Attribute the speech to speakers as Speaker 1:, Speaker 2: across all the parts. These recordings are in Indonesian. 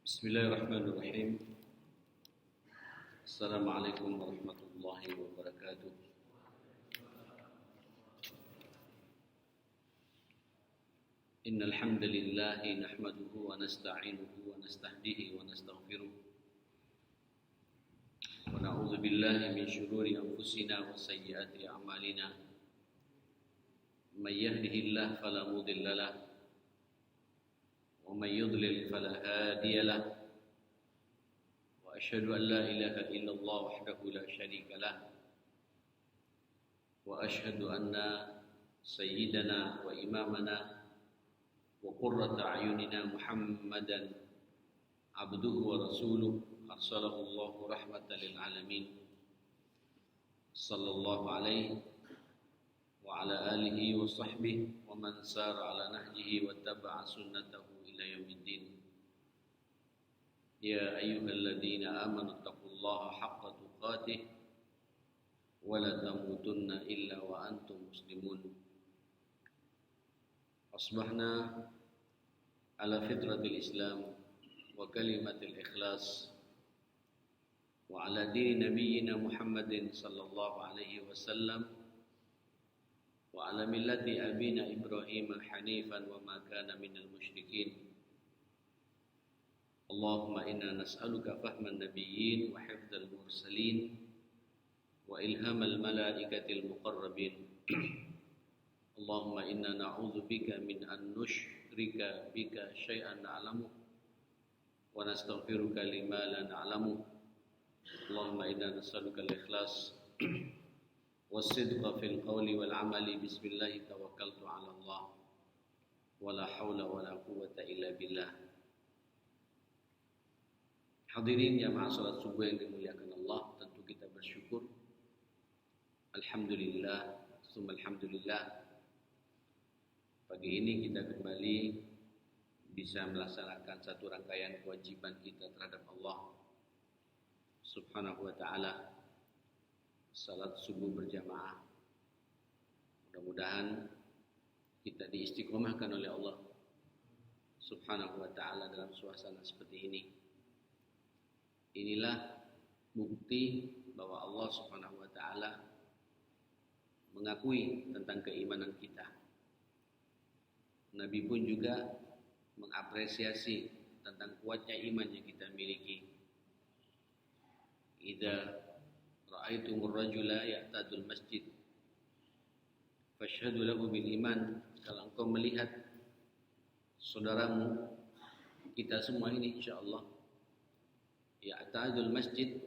Speaker 1: Bismillahirrahmanirrahim. Assalamualaikum warahmatullahi wabarakatuh. Innal hamdalillah nahmaduhu wa nasta'inuhu wa nastahdihi wa nastaghfiruh. Wa na'udzu billahi min shururi anfusina wa sayyiati a'malina. May yahdihillahu fala mudilla lahu ومن يضلل فلا هادي له وأشهد أن لا إله إلا الله وحده لا شريك له وأشهد أن سيدنا وإمامنا وقرة أعيننا محمدا عبده ورسوله أرسله الله رحمة للعالمين صلى الله عليه وعلى آله وصحبه ومن سار على نهجه واتبع سنته إلى يوم الدين. يا أيها الذين آمنوا اتقوا الله حق تقاته ولا تموتن إلا وأنتم مسلمون. أصبحنا على فطرة الإسلام وكلمة الإخلاص وعلى دين نبينا محمد صلى الله عليه وسلم وعلى ملة أبينا إبراهيم حنيفا وما كان من المشركين. اللهم إنا نسألك فهم النبيين وحفظ المرسلين وإلهام الملائكة المقربين. اللهم إنا نعوذ بك من أن نشرك بك شيئا نعلمه ونستغفرك لما لا نعلمه. اللهم إنا نسألك الإخلاص والصدق في القول والعمل. بسم الله توكلت على الله ولا حول ولا قوة إلا بالله. Hadirin jamaah salat subuh yang dimuliakan Allah, tentu kita bersyukur. Alhamdulillah, summa alhamdulillah. Pagi ini kita kembali bisa melaksanakan satu rangkaian kewajiban kita terhadap Allah Subhanahu wa ta'ala, salat subuh berjamaah. Mudah-mudahan kita diistiqomahkan oleh Allah Subhanahu wa ta'ala dalam suasana seperti ini. Inilah bukti bahwa Allah Subhanahu wa ta'ala mengakui tentang keimanan kita. Nabi pun juga mengapresiasi tentang kuatnya iman yang kita miliki. Idza ra'aitumur rajula ya'tadul masjid fashhadu lahu bil iman. Kalau engkau melihat saudaramu, kita semua ini insyaallah ya'tadul masjid,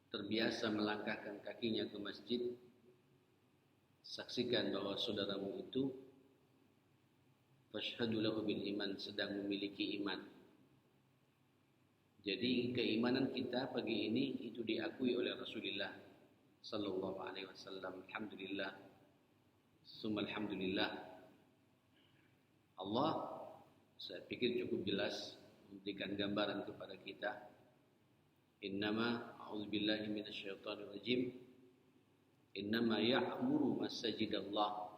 Speaker 1: terbiasa melangkahkan kakinya ke masjid, saksikan bahwa saudaramu itu fashhadu lahu bil iman, sedang memiliki iman. Jadi keimanan kita pagi ini itu diakui oleh Rasulullah sallallahu alaihi wasallam. Alhamdulillah, summa alhamdulillah. Allah, saya pikir cukup jelas memberikan gambaran kepada kita. Innama a'udzubillahi minasyaitonir rajim. Innama ya'muru masajidallah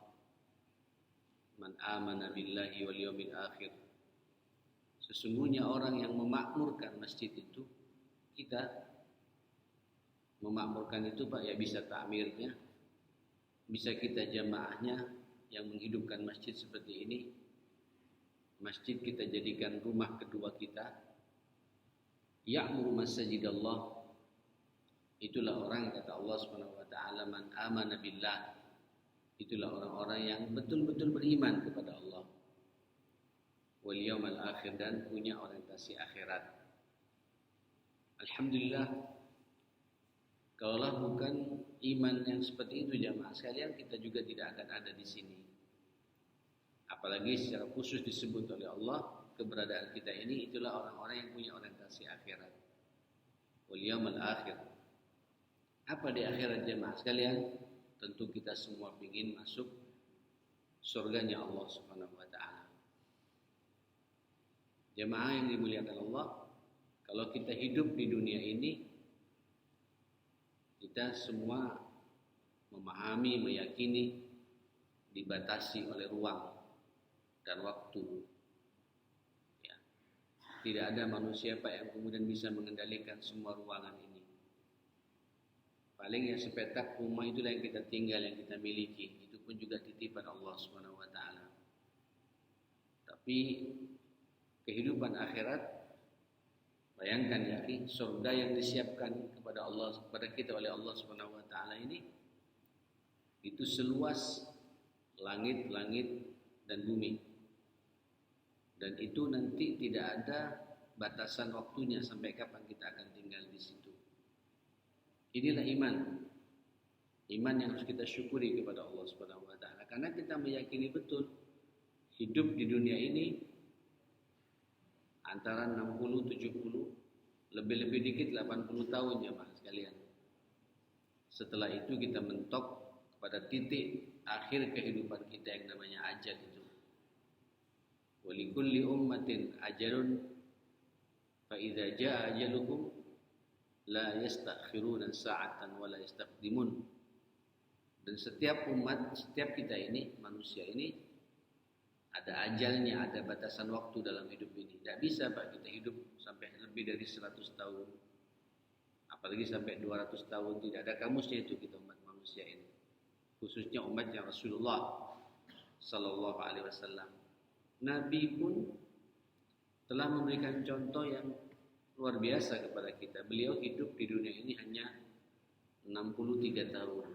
Speaker 1: man amana billahi wal yawmil akhir. Sesungguhnya orang yang memakmurkan masjid itu kita. Memakmurkan itu Pak, ya bisa takmirnya, bisa kita jamaahnya yang menghidupkan masjid seperti ini. Masjid kita jadikan rumah kedua kita. Ya'muru masajidallah, itulah orang, kata Allah Subhanahu wa ta'ala, man amana billah, itulah orang-orang yang betul-betul beriman kepada Allah, wal yawmal akhir, dan punya orientasi akhirat. Alhamdulillah, kalaulah bukan iman yang seperti itu jamaah sekalian, kita juga tidak akan ada di sini. Apalagi secara khusus disebut oleh Allah, keberadaan kita ini itulah orang-orang yang punya orientasi akhirat. Wal yawmal akhir. Apa di akhirat jemaah sekalian? Tentu kita semua ingin masuk surganya Allah Subhanahu wa ta'ala. Jemaah yang dimuliakan Allah, kalau kita hidup di dunia ini, kita semua memahami, meyakini dibatasi oleh ruang dan waktu. Ya. Tidak ada manusia Pak yang kemudian bisa mengendalikan semua ruangan ini. Paling ya sepetak rumah itulah yang kita tinggal, yang kita miliki. Itu pun juga titipan Allah Subhanahu wa taala. Tapi kehidupan akhirat, bayangkan ya, surga yang disiapkan kepada Allah, kepada kita oleh Allah Subhanahu wa taala ini itu seluas langit-langit dan bumi. Dan itu nanti tidak ada batasan waktunya sampai kapan kita akan tinggal di situ. Inilah iman. Iman yang harus kita syukuri kepada Allah Subhanahu wa taala, karena kita meyakini betul hidup di dunia ini antara 60, 70, lebih-lebih dikit 80 tahun ya Mas sekalian. Setelah itu kita mentok pada titik akhir kehidupan kita yang namanya ajal itu. Walikulli ummatin ajalun fa idza jaa ajaluhum la yastakhiruna sa'atan wa la yastaqdimun. Dan setiap umat, setiap kita ini, manusia ini ada ajalnya, ada batasan waktu dalam hidup ini. Tidak bisa Pak kita hidup sampai lebih dari 100 tahun. Apalagi sampai 200 tahun, tidak ada kamusnya itu kita umat manusia ini. Khususnya umatnya Rasulullah sallallahu alaihi wasallam. Nabi pun telah memberikan contoh yang luar biasa kepada kita. Beliau hidup di dunia ini hanya 63 tahun.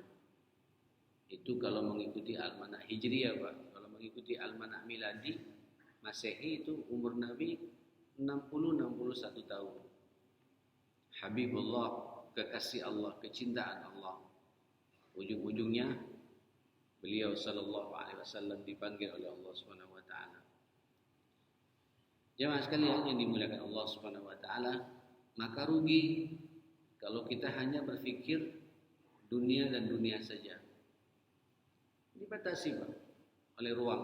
Speaker 1: Itu kalau mengikuti almanak Hijriyah Pak. Kalau mengikuti almanak Miladi Masehi itu umur Nabi 60-61 tahun. Habibullah, kekasih Allah, kecintaan Allah. Ujung-ujungnya beliau sallallahu alaihi wasallam dipanggil oleh Allah Subhanahu wa taala. Jemaah sekalian yang dimuliakan Allah Subhanahu wa taala, maka rugi kalau kita hanya berpikir dunia dan dunia saja. Dibatasi Pak oleh ruang,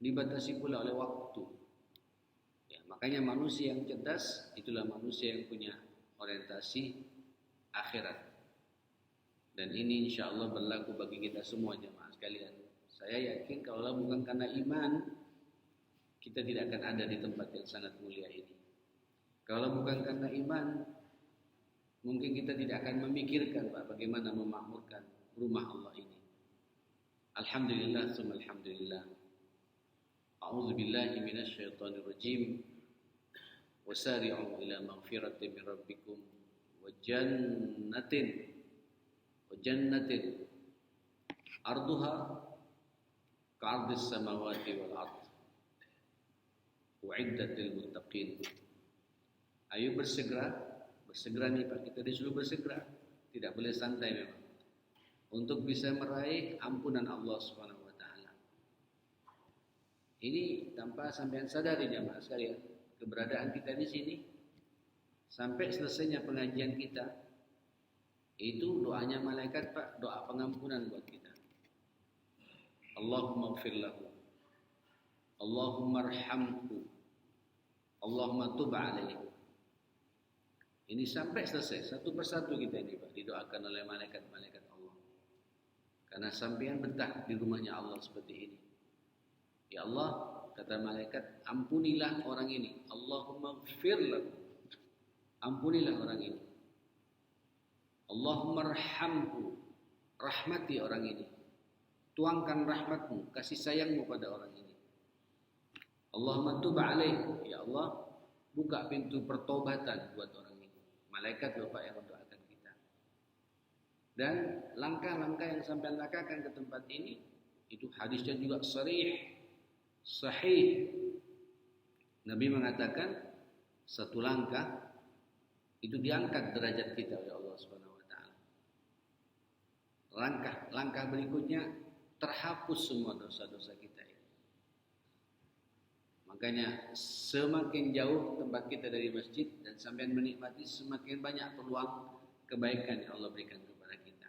Speaker 1: dibatasi pula oleh waktu. Ya, makanya manusia yang cerdas itulah manusia yang punya orientasi akhirat. Dan ini insya Allah berlaku bagi kita semua jemaah sekalian. Saya yakin kalau bukan karena iman, kita tidak akan ada di tempat yang sangat mulia ini. Kalau bukan karena iman, mungkin kita tidak akan memikirkan Pak bagaimana memakmurkan rumah Allah ini. Alhamdulillah, summa alhamdulillah. A'udzu billahi minasy syaithanir rajim. Wasari'u ila maghfiratin min rabbikum wa jannatin arduha ka'ardis samawati wal ardh. U'iddat lil muttaqin. Ayo bersegera nih Pak, kita disuruh bersegera, tidak boleh santai memang, untuk bisa meraih ampunan Allah Subhanahu wa taala. Ini tanpa sampean sadari jemaah sekalian, keberadaan kita di sini sampai selesainya pengajian kita itu doanya malaikat Pak, doa pengampunan buat kita. Allahumma ighfir lahu, Allahumma arhamhu, Allahumma tub alaihi. Ini sampai selesai satu persatu kita ini Pak didoakan oleh malaikat-malaikat Allah. Karena sampean betah di rumahnya Allah seperti ini. Ya Allah, kata malaikat, ampunilah orang ini. Allahumma ighfir lahu. Ampunilah orang ini. Allahumma arhamhu. Rahmati orang ini. Tuangkan rahmatmu, kasih sayangmu pada orang ini. Allahumma tub alaih. Ya Allah, buka pintu pertobatan buat orang ini. Malaikat Bapak yang mendoakan kita. Dan langkah-langkah yang sampai lakukan ke tempat ini, itu hadisnya juga sahih. Nabi mengatakan satu langkah itu diangkat derajat kita oleh Allah Subhanahu wa taala. Langkah berikutnya terhapus semua dosa-dosa kita ini. Makanya semakin jauh tempat kita dari masjid dan sampai menikmati, semakin banyak peluang kebaikan yang Allah berikan kepada kita.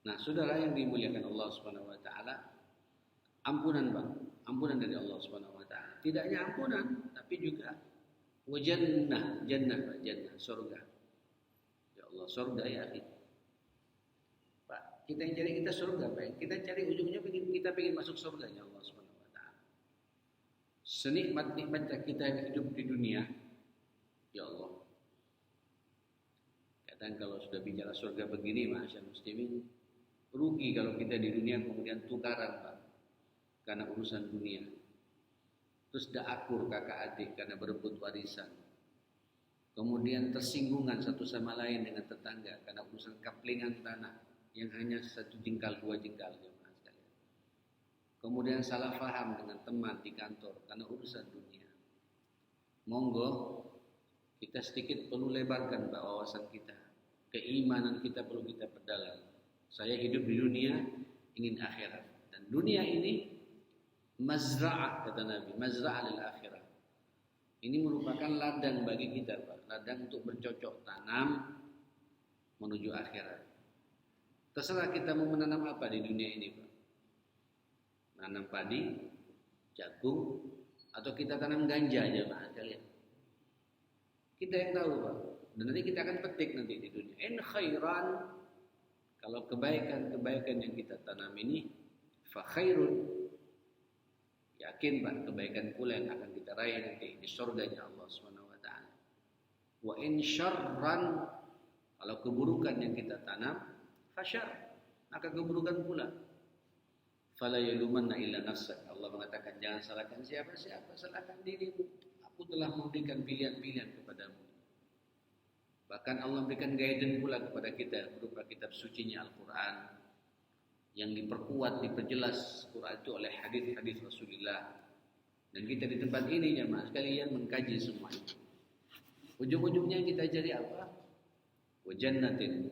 Speaker 1: Nah, saudara yang dimuliakan Allah Subhanahu wa taala, ampunan Bang, ampunan dari Allah Subhanahu wa taala. Tidak hanya ampunan, tapi juga jannah, surga. Ya Allah, surga ya akhi. Pak, kita yang cari kita surga, Pak. Kita cari ujungnya kita pengen masuk surganya Allah Subhanahu wa taala. senikmat-nikmatnya kita hidup di dunia, ya Allah. Kadang kalau sudah bicara surga begini, masyaallah muslimin, rugi kalau kita di dunia kemudian tukaran, Pak, karena urusan dunia. Terus dah akur kakak adik karena berebut warisan. Kemudian tersinggungan satu sama lain dengan tetangga karena urusan kaplingan tanah yang hanya 1 jengkal 2 jengkal, jemaah sekalian. Kemudian salah faham dengan teman di kantor karena urusan dunia. Monggo kita sedikit perlu lebarkan wawasan kita, keimanan kita perlu kita perdalam. Saya hidup di dunia ingin akhirat, dan dunia ini mazra'ah, kata Nabi, mazra'ah lil akhirah. Ini merupakan ladang bagi kita, Pak. Ladang untuk bercocok tanam menuju akhirat. Terserah kita mau menanam apa di dunia ini, Pak. Nanam padi, jagung, atau kita tanam ganja aja, Pak, kalian. Kita yang tahu, Pak. Dan nanti kita akan petik nanti di dunia. In khairan, kalau kebaikan-kebaikan yang kita tanam ini, fa khairun. Yakin, Pak, kebaikan pula yang akan kita raih nanti di surganya Allah Subhanahu wa taala. Wa in syarran, kalau keburukan yang kita tanam, fasyar, maka keburukan pula. Fala yalumanna illa nafsak. Allah mengatakan jangan salahkan siapa-siapa, salahkan dirimu. Aku telah memberikan pilihan-pilihan kepadamu. Bahkan Allah memberikan guidance pula kepada kita berupa kitab sucinya Al-Qur'an, yang diperkuat, diperjelas Quran itu oleh hadis-hadis Rasulullah. Dan kita di tempat ini, jemaah sekalian, mengkaji semua itu. Ujung-ujungnya kita cari apa? Wajannatin,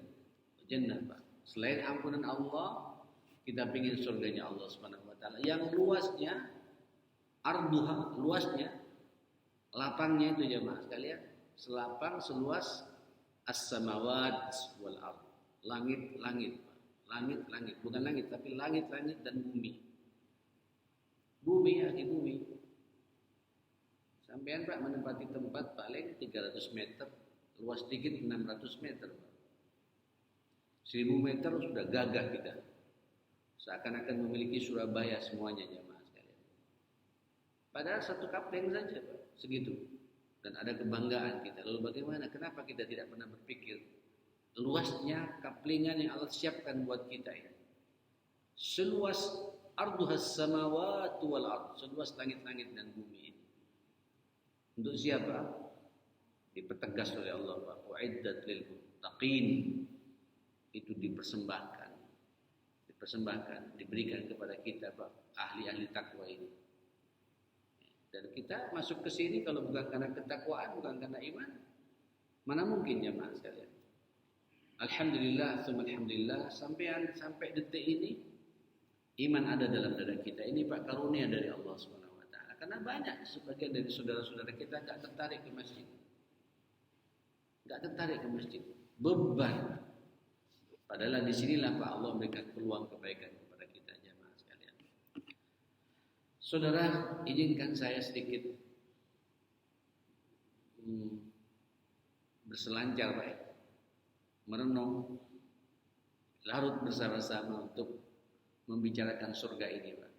Speaker 1: jannah, Pak. Selain ampunan Allah, kita ingin surganya Allah Subhanahu wa taala yang luasnya, arduha, luasnya, lapangnya itu, jemaah sekalian, selapang seluas as-samawat wal ard. Langit-langit. Langit-langit, bukan langit, tapi langit-langit dan bumi. Bumi, ya, di bumi. Sampean, Pak, menempati tempat paling 300 meter, luas sedikit 600 meter, Pak. 1000 meter sudah gagah kita. Seakan-akan memiliki Surabaya semuanya, jemaah sekalian. Padahal satu kapling saja, Pak, segitu. Dan ada kebanggaan kita. Lalu bagaimana? Kenapa kita tidak pernah berpikir luasnya kaplingan yang Allah siapkan buat kita ini? Seluas arduhas samawati wal ard, seluas langit-langit dan bumi ini. Untuk siapa? Dipertegas oleh Allah, Pak. Uiddat lil muttaqin. Itu dipersembahkan, diberikan kepada kita, Pak, ahli-ahli takwa ini. Dan kita masuk ke sini kalau bukan karena ketakwaan, bukan karena iman, mana mungkin, jemaah sekalian. Alhamdulillah, alhamdulillah, sampai detik ini iman ada dalam dada kita. Ini, Pak, karunia dari Allah Subhanahu wa taala. Karena banyak sebagian dari saudara-saudara kita enggak tertarik ke masjid. Beban. Padahal di sinilah, Pak, Allah memberikan peluang kebaikan kepada kita, jemaah sekalian. Saudara, izinkan saya sedikit berselancar, Pak, merenung, larut bersama-sama untuk membicarakan surga ini, Pak.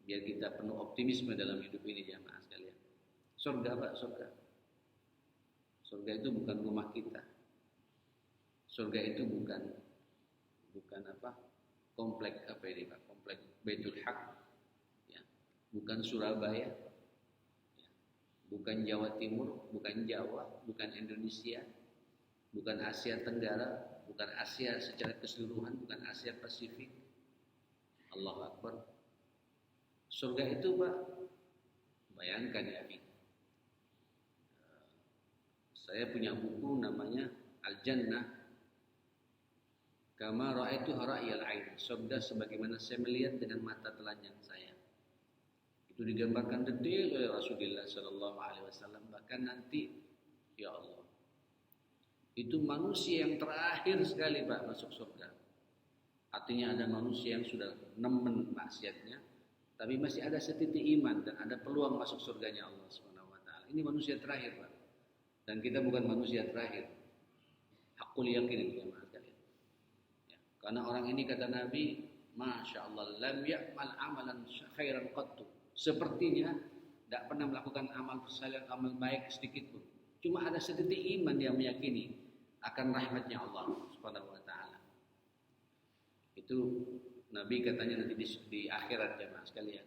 Speaker 1: Biar kita penuh optimisme dalam hidup ini, jemaah sekalian. Surga, Pak, surga. Surga itu bukan rumah kita. Surga itu bukan apa? Komplek apa ini, Pak? Komplek Baitul Haq. Ya. Bukan Surabaya. Ya. Bukan Jawa Timur, bukan Jawa, bukan Indonesia. Bukan Asia Tenggara, bukan Asia secara keseluruhan, bukan Asia Pasifik. Allahu Akbar. Surga itu, Pak, bayangkan ya, saya punya buku namanya Al-Jannah Kama Ra'aitu Ra'yal Ain. Surga sebagaimana saya melihat dengan mata telanjang saya. Itu digambarkan detail oleh Rasulullah sallallahu alaihi wasallam. Bahkan nanti, ya Allah, itu manusia yang terakhir sekali, Pak, masuk surga. Artinya ada manusia yang sudah nemen maksiatnya, tapi masih ada setitik iman dan ada peluang masuk surganya Allah Subhanahu wa taala. Ini manusia terakhir, Pak. Dan kita bukan manusia terakhir. Hakul yakin itu, jemaah sekalian. Ya, karena orang ini, kata Nabi, Masya Allah, lam ya'mal amalan khairan qattu. Sepertinya tidak pernah melakukan amal kesalahan, amal baik sedikit pun. Cuma ada sedetik iman dia meyakini akan rahmatnya Allah Subhanahu wa taala. Itu Nabi katanya nanti di akhirat jemaah sekalian.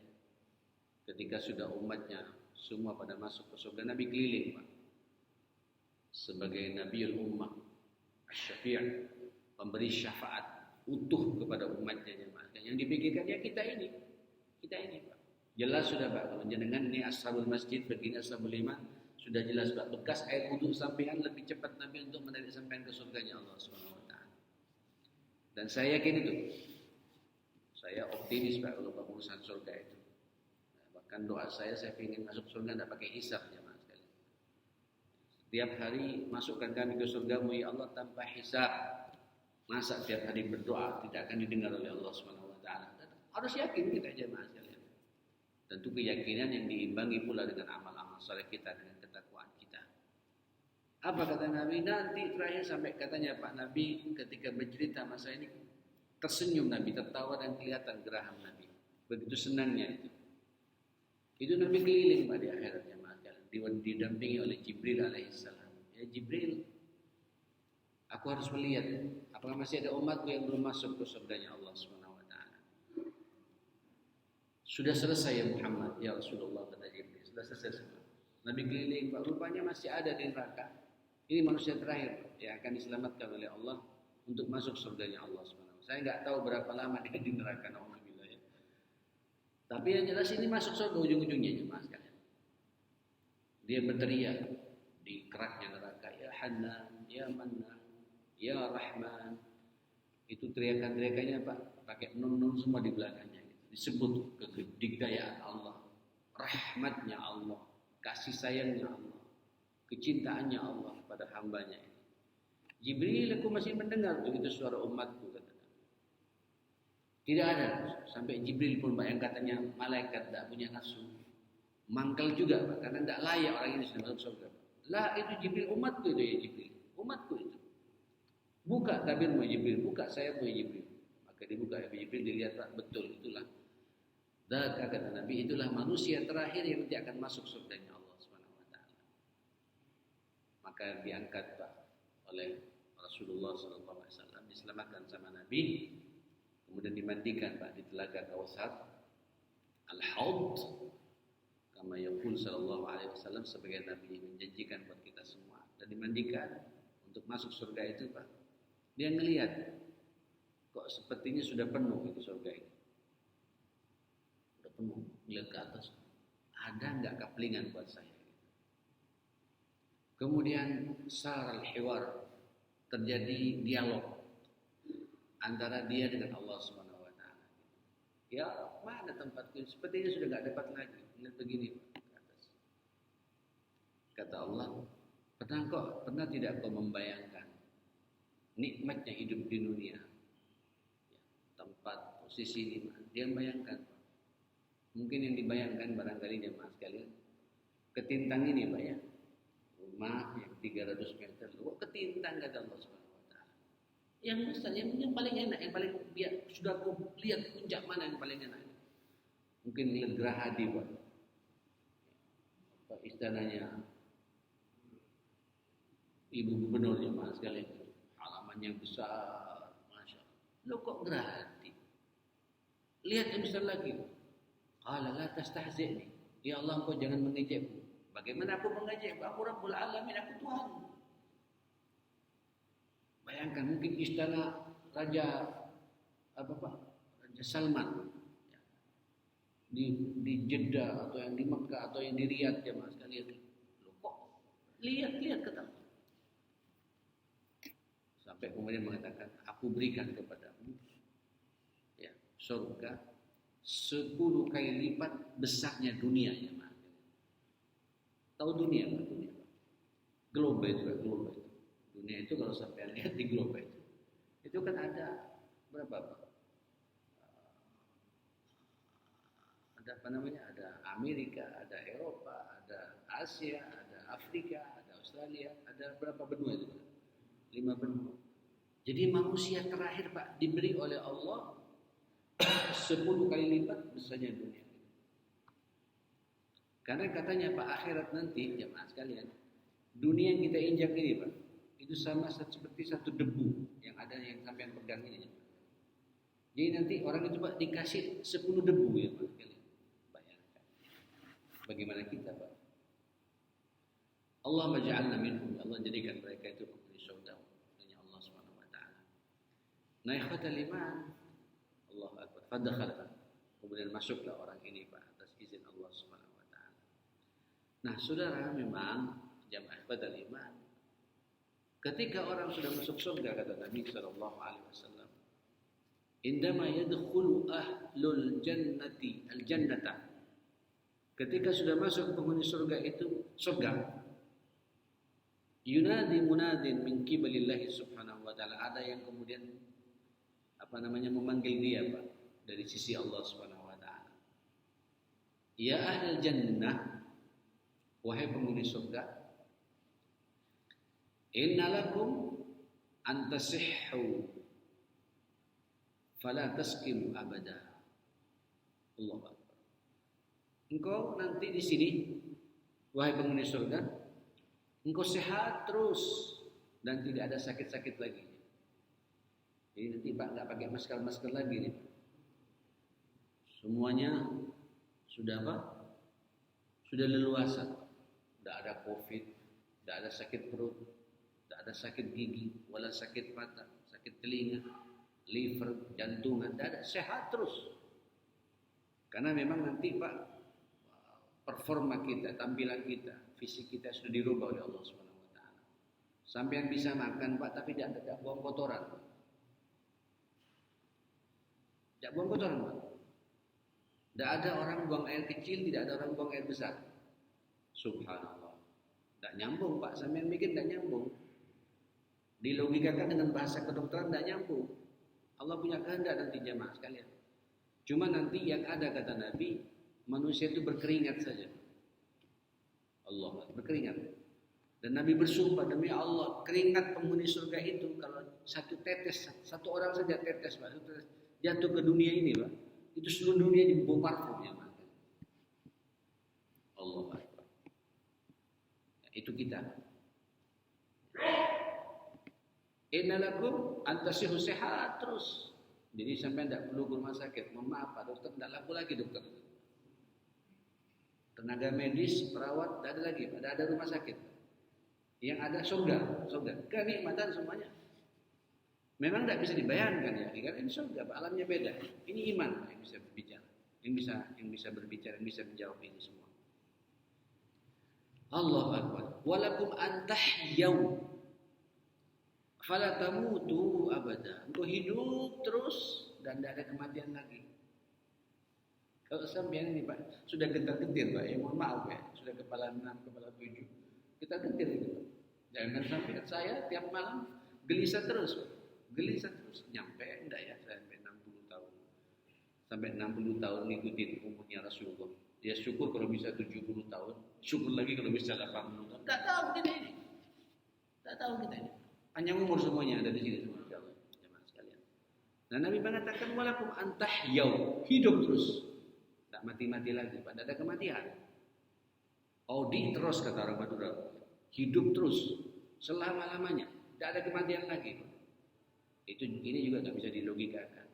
Speaker 1: Ketika sudah umatnya semua pada masuk ke surga, Nabi keliling, Pak. Sebagai Nabiul Ummah, Asy-Syafi', pemberi syafaat utuh kepada umatnya jemaah. Yang dipikirkannya kita ini, Pak. Jelas sudah Pak, kalau jenengan ini ashabul masjid, begini ashabul iman, sudah jelas Pak, bekas air wudu sampean lebih cepat Nabi untuk menarik sampean ke surganya Allah Subhanahu wa taala. Dan saya yakin itu. Saya optimis Pak kalau urusan surga itu. Nah, bahkan doa saya ingin masuk surga tidak pakai hisab jemaah sekalian. Setiap hari masukkan kami ke surga-Mu ya Allah tanpa hisab. Masa tiap hari berdoa tidak akan didengar oleh Allah Subhanahu wa taala. Harus yakin kita jemaah sekalian. Tentu keyakinan yang diimbangi pula dengan amal-amal saleh kita, dengan ketakwaan kita. Apa kata Nabi? Nanti terakhir sampai katanya Pak Nabi ketika bercerita masa ini tersenyum Nabi, tertawa dan kelihatan geraham Nabi. Begitu senangnya itu. Itu Nabi keliling Pak di akhiratnya maka didampingi oleh Jibril alaihissalam. Ya Jibril, aku harus melihat apakah masih ada umatku yang belum masuk ke surganya Allah Subhanahu wa taala. Sudah selesai ya Muhammad, ya Rasulullah kata Jibril. Sudah selesai semua. Nabi keliling, Pak, rupanya masih ada di neraka. Ini manusia terakhir yang akan diselamatkan oleh Allah untuk masuk surganya Allah Subhanahu. Saya nggak tahu berapa lama dia di neraka, naudzubillah ya. Tapi yang jelas ini masuk surga ujung-ujungnya jemaah sekalian. Dia berteriak di keraknya neraka, ya Hannan, ya Mannan, ya Rahman. Itu teriakan-teriakannya Pak, pakai nun-nun semua di belakangnya. Disebut kedigdayaan Allah, rahmatnya Allah, kasih sayangnya Allah, kecintaannya Allah pada hambanya ini. Jibril, aku masih mendengar begitu suara umatku kata. Tidak ada sampai Jibril pun yang katanya malaikat tidak punya nafsu, mangkal juga Pak, karena tidak layak orang ini sudah masuk surga. Lah itu Jibril, umatku itu ya Jibril, umatku itu. Buka tabirmu Jibril, buka sayapmu Jibril. Maka dibuka Jibril, dilihat Pak, betul itulah. Dan kata Nabi, itulah manusia terakhir yang nanti akan masuk surganya Allah Subhanahu wa taala. Maka diangkat Pak oleh Rasulullah sallallahu alaihi wasallam, diselamatkan sama Nabi, kemudian dimandikan Pak di telaga Kautsar Al-Haud, kama yaqul sallallahu alaihi wasallam, sebagai Nabi menjanjikan buat kita semua, dan dimandikan untuk masuk surga itu Pak. Dia ngelihat kok sepertinya sudah penuh itu surga ini. Penuh, lihat ke atas, ada enggak kaplingan buat saya? Kemudian saral hiwar, terjadi dialog antara dia dengan Allah Subhanahu wa taala. Ya, mana tempatku? Sepertinya sudah enggak dapat lagi. Lihat begini Pak, ke atas. Kata Allah, pernah tidak kau membayangkan nikmatnya hidup di dunia? Ya, tempat, posisi ini, dia bayangkan. Mungkin yang dibayangkan barangkali jemaah sekalian, ketintang ini Pak ya, rumah yang 300 meter, kok ketintang kata Allah Subhanahu wa taala. Yang besar, yang paling enak, yang paling biar sudah aku lihat puncak mana yang paling enak. Mungkin lihat Gerahadi Pak. Pak istananya Ibu Gubernur jemaah sekalian, halaman yang besar, masya Allah. Lo kok Gerahadi? Lihat yang besar lagi. Qala la tastahzi'ni. Ya Allah, engkau jangan mengejekku. Bagaimana aku mengejek? Aku Rabbul Alamin, aku Tuhan. Bayangkan mungkin istana Raja Raja Salman ya, di Jeddah atau yang di Mekah atau yang di Riyadh jemaah sekalian. Loh kok lihat kata Allah. Sampai kemudian mengatakan, aku berikan kepadamu ya surga 10 kali lipat besarnya dunia ya Pak. Tahu dunia Pak? Dunia Pak. Globe itu Pak, globe itu. Dunia itu kalau sampai lihat di globe itu kan ada berapa Pak? Ada apa namanya? Ada Amerika, ada Eropa, ada Asia, ada Afrika, ada Australia, ada berapa benua itu Pak? 5 benua. Jadi manusia terakhir Pak diberi oleh Allah 10 kali lipat besarnya dunia. Karena katanya Pak, akhirat nanti jemaah sekalian, dunia yang kita injak ini Pak, itu sama seperti satu debu yang ada yang sampai pegang ini. Jadi nanti orang itu Pak dikasih 10 debu ya Pak sekalian. Bayangkan. Bagaimana kita Pak? Allah maj'alna minhum, Allah jadikan mereka itu penghuni surga dengan Allah Subhanahu wa taala. Nah, ikhwatal iman, Allahu akbar. Fadakhala. Kemudian masuklah orang ini Pak atas izin Allah Subhanahu wa taala. Nah, saudara, memang jamaah ikhwatal iman, ketika orang sudah masuk surga kata Nabi sallallahu alaihi wasallam, indama yadkhulu ahlul jannati al-jannata. Ketika sudah masuk penghuni surga itu surga, yunadi munadin min qibalillahi subhanahu wa ta'ala, ada yang kemudian memanggil dia Pak dari sisi Allah Subhanahu wa taala. Ya ahlul jannah, wahai penghuni surga, innalakum an tasihhu fala taskimu abada. Allahu akbar. Engkau nanti di sini wahai penghuni surga, engkau sehat terus dan tidak ada sakit-sakit lagi. Jadi nanti Pak nggak pakai masker lagi nih. Semuanya sudah apa? Sudah leluasa. Tidak ada COVID, tidak ada sakit perut, tidak ada sakit gigi, wala sakit mata, sakit telinga, liver, jantungan, tidak ada, sehat terus. Karena memang nanti Pak, performa kita, tampilan kita, fisik kita sudah dirubah oleh Allah Subhanahu wa taala. Sampai yang bisa makan Pak, tapi tidak buang kotoran. Tidak buang kotoran Pak. Tidak ada orang buang air kecil, tidak ada orang buang air besar. Subhanallah. Tidak nyambung Pak, sampai yang bikin tidak nyambung. Dilogikakan dengan bahasa kedokteran tidak nyambung. Allah punya kehendak nanti jamaah sekalian. Cuma nanti yang ada kata Nabi, manusia itu berkeringat saja. Allah berkeringat. Dan Nabi bersumpah demi Allah, keringat penghuni surga itu kalau satu tetes, satu orang saja tetes Pak, jatuh ke dunia ini Pak, itu seluruh dunia dibawa parfumnya Pak. Allah Akbar. Itu kita. Innalakum antasihu sehat terus. Jadi sampai tidak perlu ke rumah sakit. Mohon maaf Pak dokter, tidak laku lagi dokter. Tenaga medis, perawat, tidak ada lagi. Tidak ada rumah sakit. Yang ada surga. Kenikmatan semuanya. Memang tidak bisa dibayangkan ya. Karena ini surga, alamnya beda. Ini iman yang bisa berbicara. Yang bisa berbicara, yang bisa menjawab ini semua. Allahu Akbar. Walakum antahyaw fala tamutu abada. Engkau hidup terus dan tidak ada kematian lagi. Kalau sampean ini Pak sudah gentar-gentir Pak, ya mohon maaf ya, sudah kepala 6, kepala 7, kita gentir itu Pak. Jangan sampai saya tiap malam gelisah terus Pak. Gelisah terus, nyampe enggak ya sampai 60 tahun. Sampai 60 tahun ngikutin umurnya Rasulullah. Dia syukur kalau bisa 70 tahun, syukur lagi kalau bisa 80 tahun. Tak tahu kita ini. Tak tahu kita ini. Panjang umur semuanya ada di sini semua insyaallah jemaah sekalian. Nah Nabi mengatakan walakum antahyaw, hidup terus. Tak mati-mati lagi, Pak. Tidak ada kematian. Audi terus kata orang Madura. Hidup terus selama-lamanya. Tidak ada kematian lagi. Ini juga nggak bisa dilogikakan.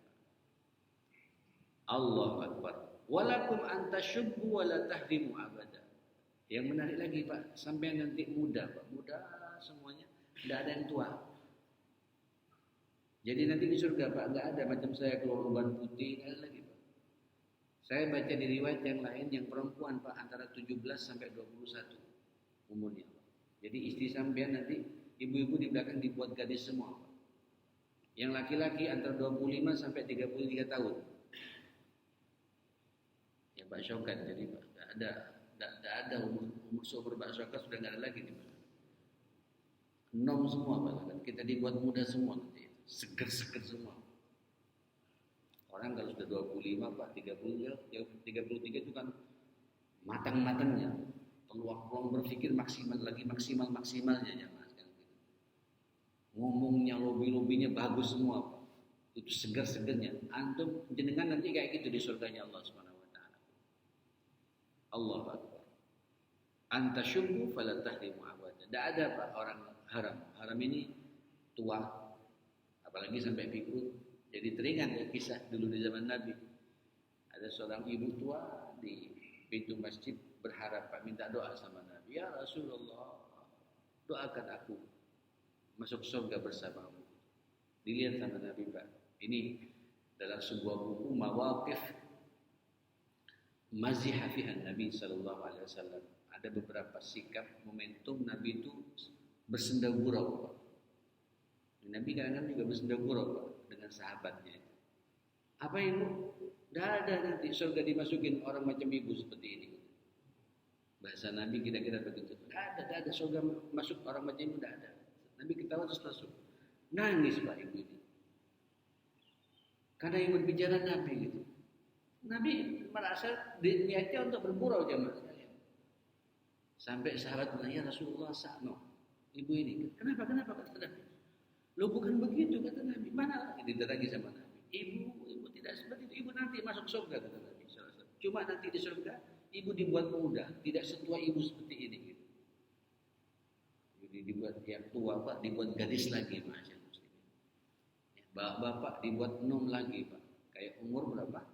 Speaker 1: Allahu Akbar. Walakum antasyubbu wala tahrimu abada. Yang menarik lagi Pak, sampai nanti muda Pak, muda semuanya, tidak ada yang tua. Jadi nanti di surga Pak nggak ada macam saya keluar uban putih, nggak ada lagi Pak. Saya baca di riwayat yang lain yang perempuan Pak antara 17 sampai 21 umurnya Pak. Jadi istri sampean nanti ibu-ibu di belakang dibuat gadis semua Pak. Yang laki-laki antara 25 sampai 33 tahun. Ya Pak Syokat jadi Pak, tidak ada umur seumur Pak Syokat sudah nggak ada lagi nih Pak. Nom semua Pak, kita dibuat muda semua nanti, seger-seger semua. Orang kalau sudah 25 Pak, 33 itu kan matang-matangnya, peluang-peluang berpikir maksimalnya ya Mas. Ngomongnya lobi-lobinya bagus semua Pak. Itu segar-segarnya. Antum jenengan nanti kayak gitu di surganya Allah Subhanahu wa taala. Allahu Akbar. anta syubbu fala tahrimu abada. Tidak ada Pak orang haram. Haram ini tua, apalagi sampai pikun. Jadi teringat ya kisah dulu di zaman Nabi. Ada seorang ibu tua di pintu masjid berharap Pak minta doa sama Nabi. Ya Rasulullah, doakan aku masuk surga bersamamu. Dilihat sama Nabi Pak. Ini dalam sebuah buku Mawaqif Maziha fiha Nabi sallallahu alaihi wasallam. Ada beberapa sikap momentum Nabi itu bersenda gurau Pak. Nabi kadang-kadang juga bersenda gurau Pak dengan sahabatnya. Apa ibu? Tidak ada nanti surga dimasukin orang macam ibu seperti ini. Bahasa Nabi kira-kira begitu. Tidak ada surga masuk orang macam ibu, tidak ada. Nabi ketawa terus masuk. Nangis Pak ibu ini. Karena yang berbicara Nabi gitu. Nabi merasa niatnya untuk bergurau jamaah sekalian. Sampai sahabat bertanya, Rasulullah sakno. Ibu ini, kenapa kata Nabi? Lo bukan begitu kata Nabi. Mana? Diteragi sama Nabi. Ibu tidak seperti itu. Ibu nanti masuk surga kata Nabi. Cuma nanti di surga, ibu dibuat muda, tidak setua ibu seperti ini. Gitu. Jadi dibuat yang tua Pak, dibuat gadis lagi Mas. Bapak dibuat enum lagi Pak. Kayak umur berapa?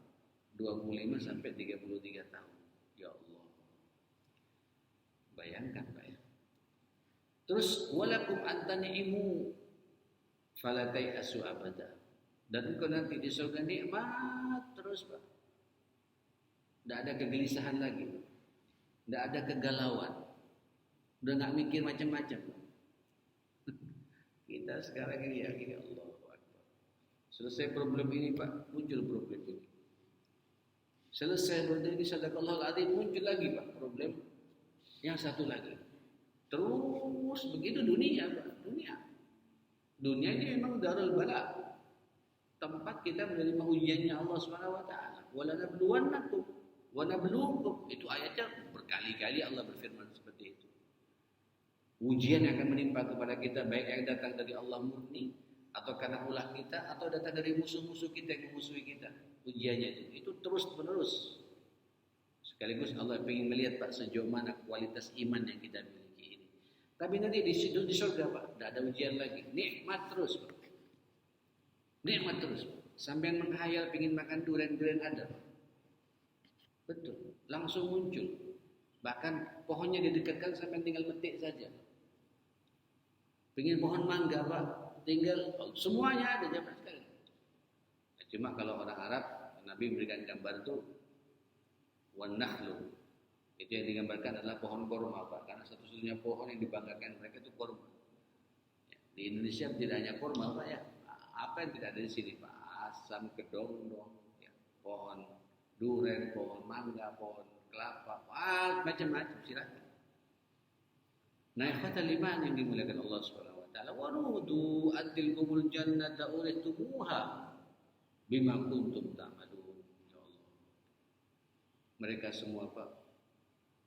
Speaker 1: 25 sampai 33 tahun. Ya Allah. Bayangkan Pak ya. Terus walakum antani'imu falatai asu abada. Dan engkau nanti di surga nikmat terus Pak. Tidak ada kegelisahan lagi. Tidak ada kegalauan. Udah nggak mikir macam-macam. Kita sekarang ini ya Allah. Selesai problem ini Pak, muncul problem ini. Selesai problem ini, sadaqallahul adzim, muncul lagi Pak problem yang satu lagi. Terus begitu dunia Pak, dunia ini memang darul bala, tempat kita menerima ujiannya Allah Subhanahu wa taala. Wala nabluwannakum wa nabluukum, itu ayatnya berkali-kali Allah berfirman seperti itu. Ujian yang akan menimpa kepada kita baik yang datang dari Allah murni atau karena ulah kita atau datang dari musuh-musuh kita yang memusuhi kita. Ujiannya itu terus menerus. Sekaligus Allah ingin melihat Pak sejauh mana kualitas iman yang kita miliki ini. Tapi nanti di situ di surga Pak, tidak ada ujian lagi, nikmat terus Pak. Nikmat terus Pak. Sampai menghayal ingin makan durian ada Pak. Betul, langsung muncul. Bahkan pohonnya didekatkan sampai tinggal metik saja. Pengen pohon mangga Pak, tinggal semuanya ada jamaah sekali. Cuma kalau orang Arab, Nabi memberikan gambar itu wan-nakhlu. Itu yang digambarkan adalah pohon korma Pak, karena satu-satunya pohon yang dibanggakan mereka itu korma. Di Indonesia tidak hanya korma Pak ya. Apa yang tidak ada di sini Pak? Asam, kedondong, ya, pohon duren, pohon mangga, pohon kelapa, macam-macam silakan. Nah, ikhwatal iman yang dimuliakan Allah Subhanahu wa taala, wa nudu atilkumul jannata uritumuha bima kuntum ta'malun. Ya Allah. Mereka semua Pak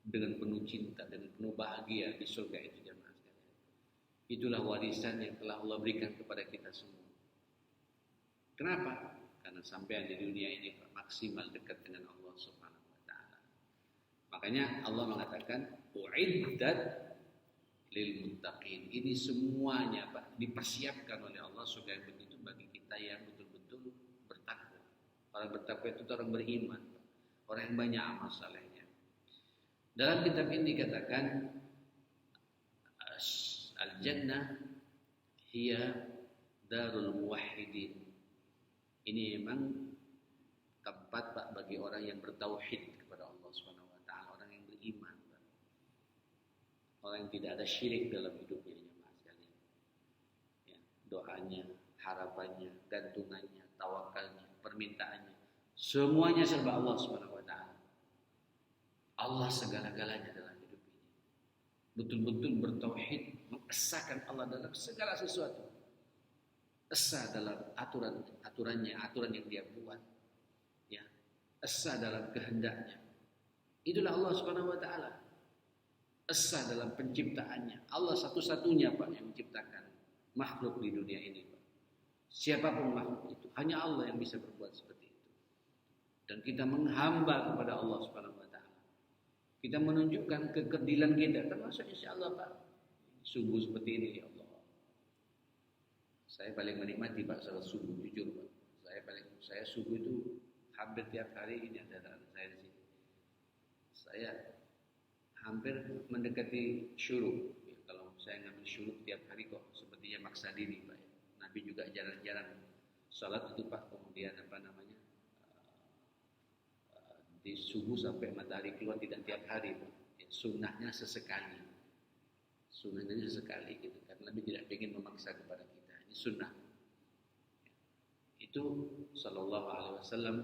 Speaker 1: dengan penuh cinta dan penuh bahagia di surga itu jemaah sekalian. Itulah warisan yang telah Allah berikan kepada kita semua. Kenapa? Karena sampai di dunia ini Pak maksimal dekat dengan Allah Subhanahu wa taala. Makanya Allah mengatakan uiddat lil muttaqin. Ini semuanya Pak dipersiapkan oleh Allah surga yang begitu bagi kita yang betul-betul bertakwa. Orang bertakwa itu orang beriman, Pak. Orang yang banyak amal salehnya. Dalam kitab ini dikatakan al-jannah hiya darul muwahhidin. Ini memang tempat Pak bagi orang yang bertauhid kepada Allah Subhanahu wa taala, orang yang beriman. Orang yang tidak ada syirik dalam hidupnya jemaah sekalian. Ya, doanya, harapannya, gantungannya, tawakalnya, permintaannya, semuanya serba Allah Subhanahu wa taala. Allah segala-galanya dalam hidup ini. Betul-betul bertauhid, mengesahkan Allah dalam segala sesuatu. Esa dalam aturannya, aturan yang dia buat. Ya, esa dalam kehendaknya. Itulah Allah Subhanahu wa taala. Esa dalam penciptaannya. Allah satu-satunya Pak yang menciptakan makhluk di dunia ini Pak. Siapapun makhluk itu, hanya Allah yang bisa berbuat seperti itu. Dan kita menghamba kepada Allah Subhanahu wa taala. Kita menunjukkan kekerdilan kita, termasuk insya Allah Pak. Subuh seperti ini, ya Allah. Saya paling menikmati Pak salat subuh, jujur Pak. Saya subuh itu hampir tiap hari, ini ada saya di sini. Saya hampir mendekati syuruk. Ya, kalau saya ngambil syuruk tiap hari kok sepertinya maksa diri Pak. Nabi juga jarang-jarang salat itu Pak. Kemudian di subuh sampai matahari keluar tidak tiap hari Pak. Ya, sunnahnya sesekali. Sunnahnya sesekali gitu. Karena Nabi tidak ingin memaksa kepada kita. Ini sunnah. Itu sallallahu alaihi wasallam.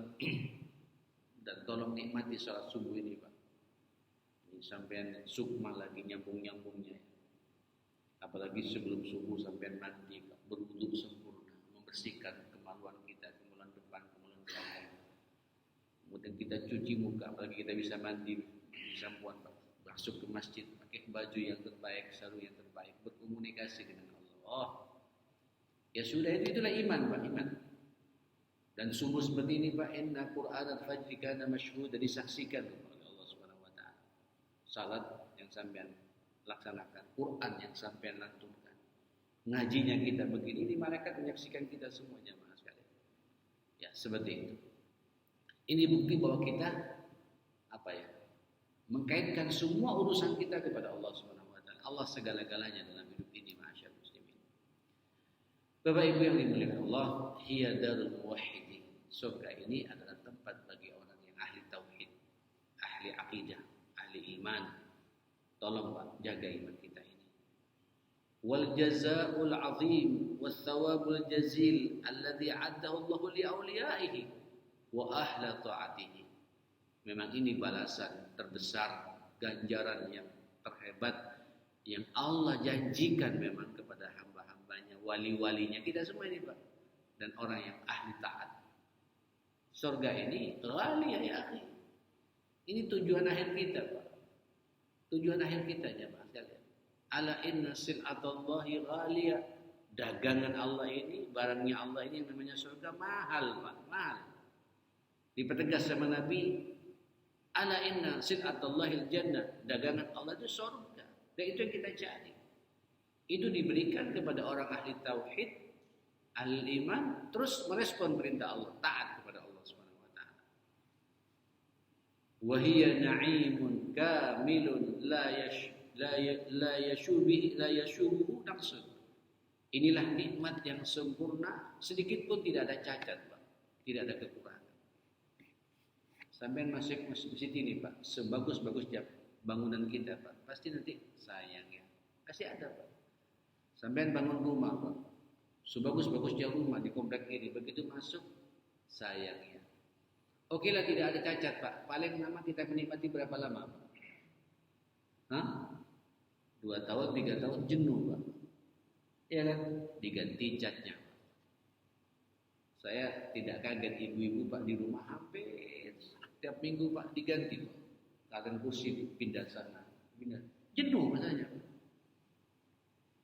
Speaker 1: Dan tolong nikmati salat subuh ini Pak. Ini sampean sukma lagi nyambung-nyambungnya. Apalagi sebelum subuh sampean mandi Pak, berwudu sempurna, membersihkan kemaluan kita, kemaluan depan, kemaluan belakang. Kemudian kita cuci muka, apalagi kita bisa mandi di sampuan Pak. Masuk ke masjid, pakai baju yang terbaik, sarung yang terbaik, berkomunikasi dengan Allah. Oh, ya sudah, itulah iman Pak, iman. Dan subuh seperti ini Pak, inna Qur'an al-fajri kana masyhuda, disaksikan oleh Allah Subhanahu wa taala. Salat yang sampean laksanakan, Quran yang sampean lantunkan. Ngajinya kita begini, ini malaikat menyaksikan kita semua jamaah sekalian. Ya, seperti itu. Ini bukti bahwa kita mengkaitkan semua urusan kita kepada Allah Subhanahu wa taala. Allah segala-galanya dalam hidup ini, masyaallah muslimin. Bapak Ibu yang dimuliakan Allah, hiya darul muwahhidin. Surga ini adalah tempat bagi orang yang ahli tauhid, ahli akidah, ahli iman. Tolong Pak, jaga iman kita ini. Wal jazaa'ul 'azim was thawabul jazil alladzi 'addahu Allah li awliyaihi wa ahli ta'atihi. Memang ini balasan terbesar, ganjaran yang terhebat yang Allah janjikan memang kepada hamba-hambanya, wali-walinya, kita semua ini Pak, dan orang yang ahli taat. Surga ini ghaliyah ya akhi. Ini tujuan akhir kita Pak. Tujuan akhir kita jemaah sekalian. Ala inna sil'atallahi ghaliyah. Dagangan Allah ini, barangnya Allah ini yang namanya surga mahal Pak, mahal. Dipertegas sama Nabi, ala inna sil'atallahil jannah. Dagangan Allah itu surga. Dan itu yang kita cari. Itu diberikan kepada orang ahli tauhid, ahli iman, terus merespon perintah Allah, taat kepada Allah Subhanahu wa taala. Wa hiya na'imun kamilun la yashubuhu naqsun. Inilah nikmat yang sempurna, sedikit pun tidak ada cacat, Pak. Tidak ada kekurangan. Sampai masuk masjid ini, Pak, sebagus-bagus bangunan kita, Pak, pasti nanti sayangnya pasti ada, Pak. Sampai bangun rumah, Pak, sebagus-bagusnya rumah di komplek ini, begitu masuk sayangnya. Oke lah, tidak ada cacat, Pak. Paling lama kita menikmati berapa lama, Pak? 2 tahun, 3 tahun jenuh, Pak. Ya kan? Diganti catnya. Saya tidak kaget ibu-ibu Pak di rumah hampir tiap minggu Pak diganti, Pak. Kadang kursi pindah sana, pindah. Jenuh katanya, Pak.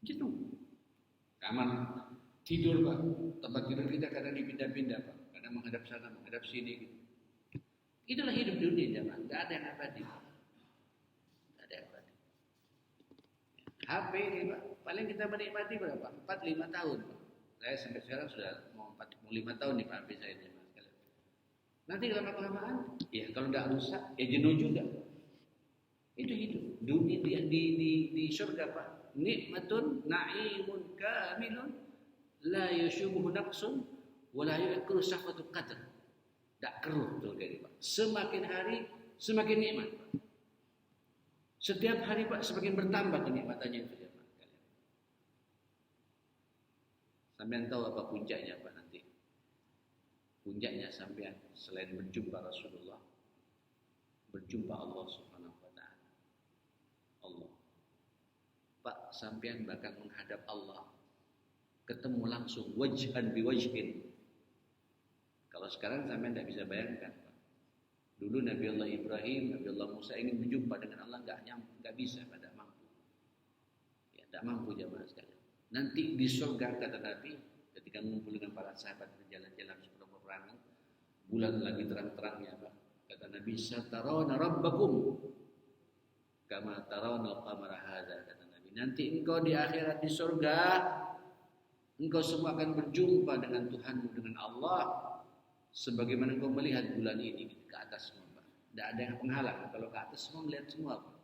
Speaker 1: Jenuh. Kamar tidur, Pak. Tempat tidur kita kadang dipindah-pindah, Pak. Kadang menghadap sana, menghadap sini gitu. Itulah hidup dunia, Pak. Enggak ada yang abadi. Enggak ada yang abadi. HP ini, Pak, paling kita menikmati berapa? 4-5 tahun, Pak. Saya sampai sekarang sudah mau 5 tahun nih Pak HP saya ini, Mas. Nanti lama-kelamaan, ya kalau tidak rusak, ya jenuh juga. Itu hidup. Dunia di surga, Pak. Nikmatun na'imun kamilun la yashubuhu naqsun wa la yu'akkiru sahwatu qadr. Tak keruh betul kayak Pak. Semakin hari semakin nikmat, Pak. Setiap hari Pak semakin bertambah kenikmatannya itu ya, Pak. Sampean tahu apa puncaknya, Pak, nanti? Puncaknya sampean selain berjumpa Rasulullah, berjumpa Allah Subhanahu wa taala. Allah. Pak, sampean bakal menghadap Allah. Ketemu langsung wajhan biwajhin. Kalau sekarang sampean tidak bisa bayangkan, Pak. Dulu Nabi Allah Ibrahim, Nabi Allah Musa ingin berjumpa dengan Allah, enggak bisa, tidak mampu. Ya, tidak mampu jemaah sekalian. Nanti di surga kata Nabi, ketika mengumpul dengan para sahabat berjalan-jalan sebelum peperangan, bulan lagi terang-terangnya, Pak. Kata Nabi, "Satarawna rabbakum." kama tarawna al-qamara hadza, kata Nabi. Nanti engkau di akhirat di surga, engkau semua akan berjumpa dengan Tuhanmu, dengan Allah, sebagaimana engkau melihat bulan ini ke atas semua, Pak. Tidak ada yang penghalang. Kalau ke atas semua melihat semua, Pak.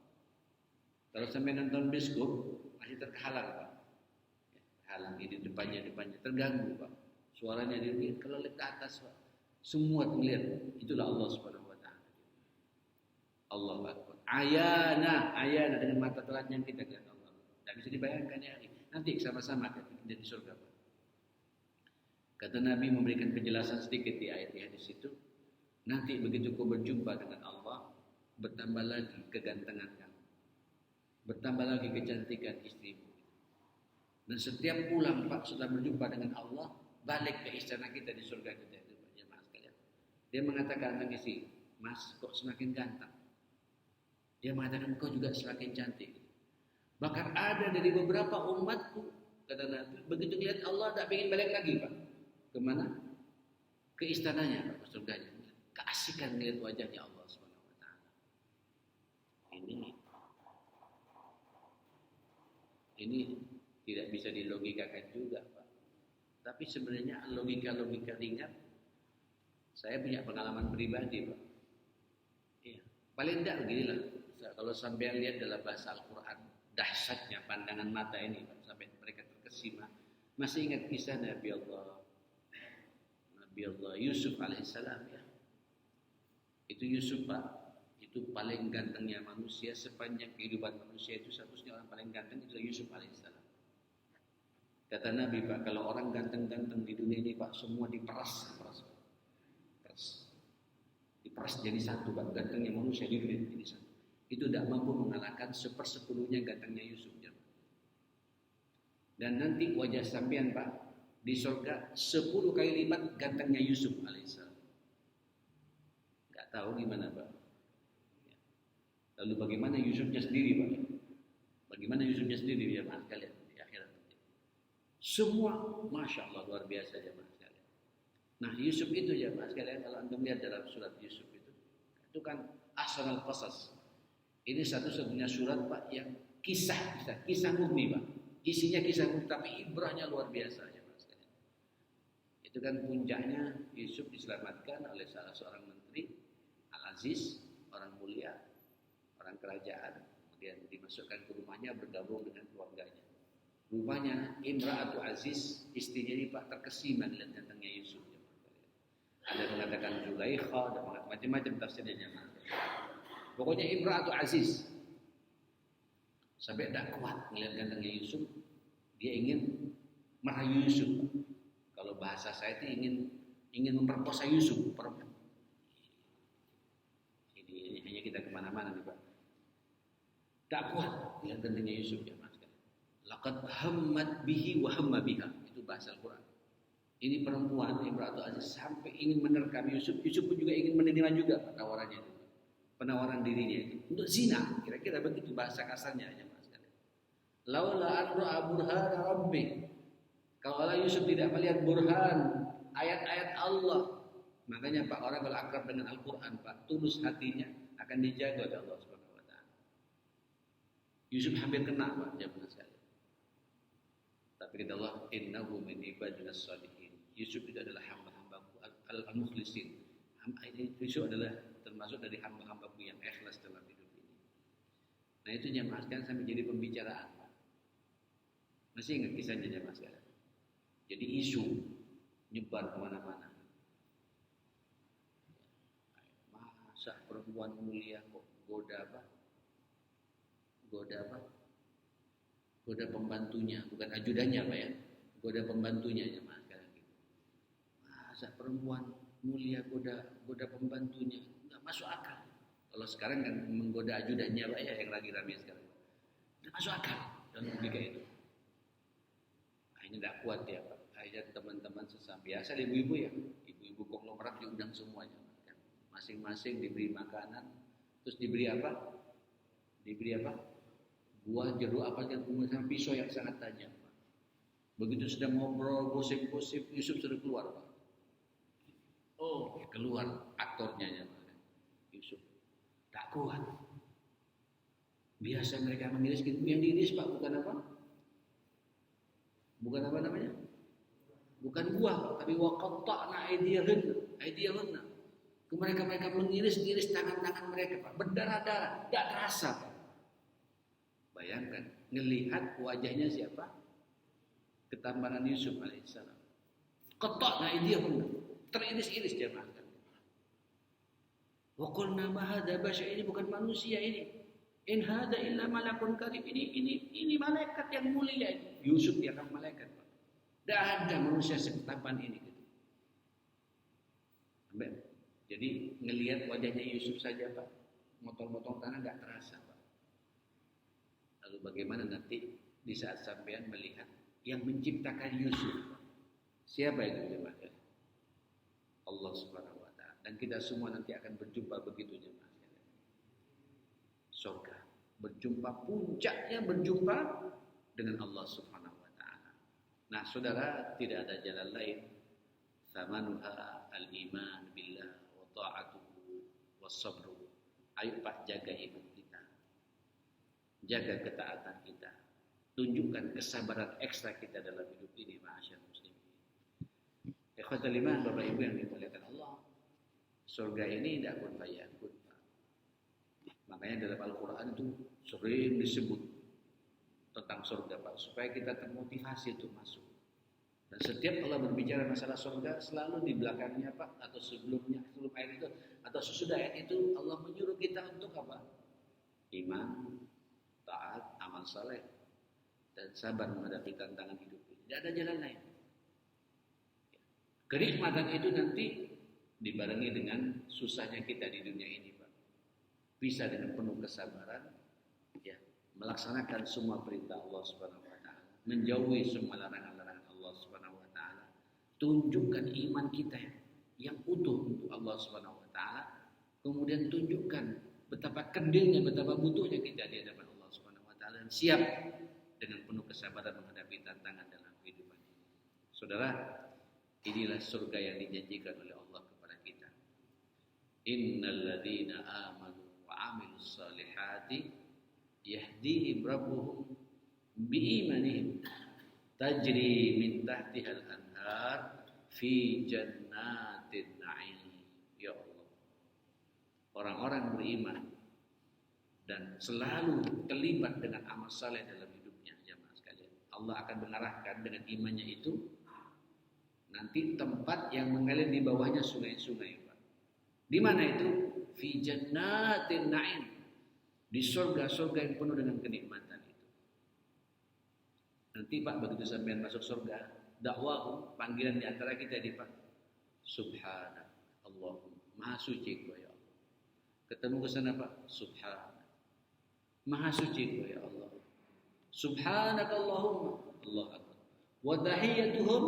Speaker 1: Kalau sampai nonton bioskop masih terhalang, Pak. Halang ini depannya terganggu, Pak. Suaranya dilihat. Kalau lihat ke atas, Pak, semua terlihat. Itulah Allah Subhanahu wa taala. Allahu Akbar. Ayana dengan mata telanjang kita lihat Allah. Tidak bisa dibayangkan ya. Nanti sama-sama kita di surga, Pak. Kata Nabi memberikan penjelasan sedikit di ayat di hadis itu. Nanti begitu kau berjumpa dengan Allah, bertambah lagi kegantengan kamu, bertambah lagi kecantikan istrimu. Dan setiap pulang, Pak, setelah berjumpa dengan Allah, balik ke istana kita di surga kita itu, Pak, jemaah sekalian. Dia mengatakan tentang istri, Mas, kok semakin ganteng. Dia mengatakan kau juga semakin cantik. Bahkan ada dari beberapa umatku, kata Nabi, begitu lihat Allah tak ingin balik lagi, Pak. Kemana? Ke istananya, Pak, ke surganya. Keasikan melihat wajahnya Allah Subhanahu wa taala. Ini tidak bisa dilogikakan juga, Pak. Tapi sebenarnya logika ringan. Saya punya pengalaman pribadi, Pak. Iya. Paling tidak beginilah. Kalau sampai lihat dalam bahasa Al-Quran, dahsyatnya pandangan mata ini, Pak, sampai mereka terkesima. Masih ingat kisah Nabi Allah Yusuf alaihissalam, ya. Itu Yusuf, Pak. Itu paling gantengnya manusia sepanjang kehidupan manusia, itu satu-satunya orang paling ganteng itu Yusuf alaihissalam. Kata Nabi, Pak, kalau orang ganteng-ganteng di dunia ini, Pak, semua diperas jadi satu, Pak. Gantengnya manusia di dunia ini satu. Itu tidak mampu mengalahkan 1/10 gantengnya Yusuf. Dan nanti wajah sampean, Pak, di surga 10 kali lipat gantengnya Yusuf alaihissalam. Enggak tahu gimana, Pak. Lalu bagaimana Yusufnya sendiri, Pak? Bagaimana Yusufnya sendiri, ya, Mas, kalian di akhirat? Semua, masya Allah, luar biasa, ya, Mas, kalian. Nah, Yusuf itu, ya, Mas, kalian, kalau antum lihat dalam surat Yusuf itu kan ahsanul qasas. Ini satu-satunya surat, Pak, yang kisah murni, Pak. Isinya kisah murni, tapi ibrahnya luar biasa, ya, Mas, kalian. Itu kan puncaknya Yusuf diselamatkan oleh salah seorang menteri, Al-Aziz, orang mulia, orang kerajaan, kemudian dimasukkan ke rumahnya bergabung dengan keluarganya. Rupanya Imra'atu Aziz, istrinya ini, Pak, terkesima dengan gantengnya Yusuf. Ada yang mengatakan Zulaikha, ada macam-macam tafsirnya. Pokoknya Imra'atu Aziz sampai tidak kuat melihat gantengnya Yusuf, dia ingin merayu Yusuf. Kalau bahasa saya itu ingin memperkosa Yusuf. Ini hanya kita kemana-mana nih, Pak. Tak kuat lihat gantengnya Yusuf, ya, Mas. Laqad hammat bihi wa hamma biha. Itu bahasa Al-Quran. Ini perempuan Imra'atu Aziz sampai ingin menerkam Yusuf. Yusuf pun juga ingin menerima juga tawarannya itu. Penawaran dirinya itu untuk zina. Kira-kira begitu bahasa kasarnya, ya, Mas. Laula an ra'a burhana rabbi. Kalau Yusuf tidak melihat burhan, ayat-ayat Allah. Makanya, Pak, orang kalau akrab dengan Al-Quran, Pak, tulus hatinya akan dijaga oleh Allah Subhanahu wa taala. Yusuf hampir kena, Pak, zaman sekali. Tapi kata Allah, innahu min ibadina shalihin. Yusuf itu adalah hamba-hambaku al-mukhlisin. Yusuf adalah termasuk dari hamba-hambaku yang ikhlas dalam hidup ini. Nah, itu jemaah sekalian sampai jadi pembicaraan, Pak. Masih ingat kisahnya, jemaah sekalian? Jadi isu nyebar kemana-mana. Masa perempuan mulia kok goda pembantunya, bukan ajudannya, Pak, ya. Goda pembantunya, jemaah sekalian. Masa perempuan mulia goda pembantunya, nggak masuk akal. Kalau sekarang kan menggoda ajudannya, Pak, ya, yang lagi ramai sekarang. Nggak masuk akal dalam logika itu. Nah, ini nggak kuat, ya, Pak. Akhirnya teman-teman sesama biasa, ibu-ibu, ya, ibu-ibu konglomerat diundang semuanya. Masing-masing diberi makanan, terus diberi apa? Buah jeruk apa dan kemudian pisau yang sangat tajam, Pak. Begitu sedang ngobrol gosip-gosip, Yusuf sudah keluar, Pak. Oh, keluar aktornya, ya, Yusuf tak kuat. Biasa mereka mengiris gitu. Yang diiris Pak bukan apa? Bukan apa namanya? Bukan buah Pak, tapi waqatta'na aydiyahunna. Mereka mengiris-iris tangan-tangan mereka Pak, berdarah-darah, tidak terasa Pak. Bayangkan, ngelihat wajahnya siapa? Ketambaran Yusuf alaihissalam. Qatta'na aydiyahunna, teriris-iris jemaah. Wa qulna ma hadza bashar, ini bukan manusia ini. In hadza illa malakun karim, ini malaikat yang mulia ini. Yusuf dia kan malaikat Pak. Tidak ada manusia seketampan ini gitu. Jadi ngelihat wajahnya Yusuf saja Pak, motong-motong tanah nggak terasa Pak. Lalu bagaimana nanti di saat sampean melihat yang menciptakan Yusuf Pak? Siapa itu jemaah? Allah Subhanahu wa taala. Dan kita semua nanti akan berjumpa begitu jemaah. Surga, berjumpa, puncaknya berjumpa dengan Allah Subhanahu wa taala. Nah, saudara, tidak ada jalan lain. Thamanuha al-iman billah wa ta'atuhu was-sabru. Ayo Pak, jaga iman kita. Jaga ketaatan kita. Tunjukkan kesabaran ekstra kita dalam hidup ini, ma'asyar muslimin. Ikhwatul iman, Bapak Ibu yang dimuliakan Allah. Surga ini tidak kun fayakun. Makanya dalam Al-Quran itu sering disebut tentang surga Pak, supaya kita termotivasi untuk masuk. Dan setiap Allah berbicara masalah surga, selalu di belakangnya Pak, atau sebelum ayat itu, atau sesudah ayat itu, Allah menyuruh kita untuk apa? Iman, taat, amal saleh, dan sabar menghadapi tantangan hidup ini. Tidak ada jalan lain. Kenikmatan itu nanti dibarengi dengan susahnya kita di dunia ini Pak. Bisa dengan penuh kesabaran, ya, melaksanakan semua perintah Allah Subhanahu wa taala, menjauhi semua larangan-larangan Allah Subhanahu wa taala. Tunjukkan iman kita yang utuh untuk Allah Subhanahu wa taala, kemudian tunjukkan betapa kendilnya, betapa butuhnya kita di hadapan Allah Subhanahu wa taala, dan siap dengan penuh kesabaran menghadapi tantangan dalam kehidupan ini. Saudara, inilah surga yang dijanjikan oleh Allah kepada kita. Innal ladzina amanu amilus salihati yahdihim rabbuhum biimanihim tajri min tahtihal anhar fi jannatin na'im. Ya Allah, orang-orang beriman dan selalu terlibat dengan amal saleh dalam hidupnya, jemaah sekalian, Allah akan mengarahkan dengan imannya itu nanti tempat yang mengalir di bawahnya sungai-sungai Pak. Di mana itu? Fi jannatin na'im, di surga-surga yang penuh dengan kenikmatan itu. Nanti Pak, begitu sampean masuk surga, dakwah panggilan di antara kita di Pak, subhanak Allahumma, maha suci Kau ya Allah. Ketemu ke sana Pak, subhanak, maha suci Kau ya Allah. Subhanak Allahumma, Allah akbar. Wa tahiyyatuhum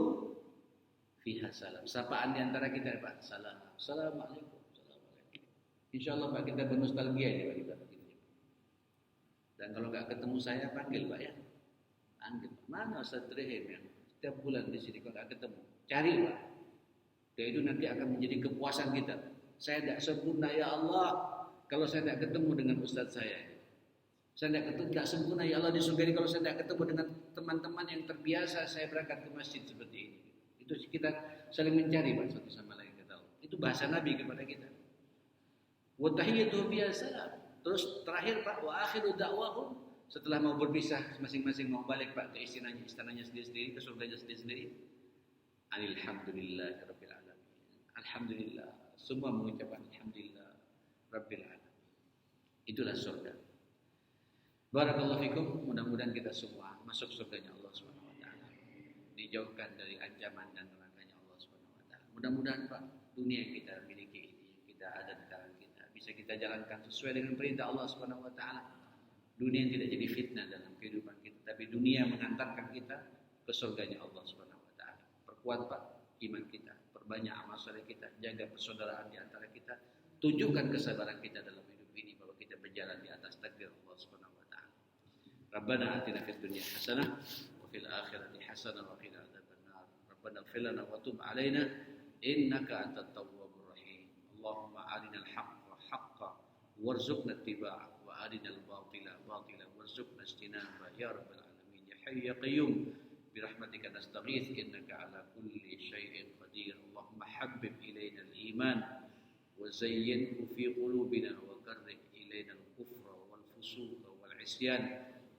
Speaker 1: fiha salam. Sapaan di antara kita Pak, salam. Assalamualaikum. InsyaAllah Pak, kita bernostalgia ini Pak, kita begitu. Dan kalau nggak ketemu saya, panggil Pak ya. Panggil. Mana Ustaz Rehim yang setiap bulan di sini kalau nggak ketemu, cari Pak. Dan itu nanti akan menjadi kepuasan kita. Saya tidak sempurna ya Allah kalau saya tidak ketemu dengan Ustaz saya. Saya tidak sempurna ya Allah di surga ini kalau saya tidak ketemu dengan teman-teman yang terbiasa saya berangkat ke masjid seperti ini. Itu kita saling mencari Pak, satu sama lain kita tahu. Itu bahasa Nabi kepada kita. Wa tahiyyatuhum biasa. Terus terakhir Pak, wa akhiru da'wahum, setelah mau berpisah masing-masing mau balik Pak ke istananya sendiri-sendiri, ke surganya sendiri-sendiri. Alhamdulillahirabbil alamin. Alhamdulillah, semua mengucapkan alhamdulillah rabbil alamin. Itulah surga. Barakallahu fikum, mudah-mudahan kita semua masuk surganya Allah Subhanahu wa taala. Dijauhkan dari ancaman dan nerakanya Allah Subhanahu wa taala. Mudah-mudahan Pak, dunia yang kita miliki ini, yang kita ada di tangan kita, bisa kita jalankan sesuai dengan perintah Allah Subhanahu wa taala. Dunia yang tidak jadi fitnah dalam kehidupan kita, tapi dunia mengantarkan kita ke surganya Allah Subhanahu wa taala. Perkuat Pak iman kita, perbanyak amal saleh kita, jaga persaudaraan di antara kita, tunjukkan kesabaran kita dalam hidup ini bahwa kita berjalan di atas takdir Allah Subhanahu wa taala. Rabbana atina fid dunya hasanah wa fil akhirati hasanah wa qina adzabannar. Rabbana ighfir lana wa tub 'alaina innaka antat tawwabur rahim. Allahumma arinal haqqa haqqan warzuqna ittiba'ahu wa arinal batil الباطل باطلا وارزقنا اجتنابه يا رب العالمين يا حي يا قيوم برحمتك نستغيث إنك على كل شيء قدير. اللهم حبب إلينا الإيمان وزينه في قلوبنا وكره إلينا الكفر والفسوق والعصيان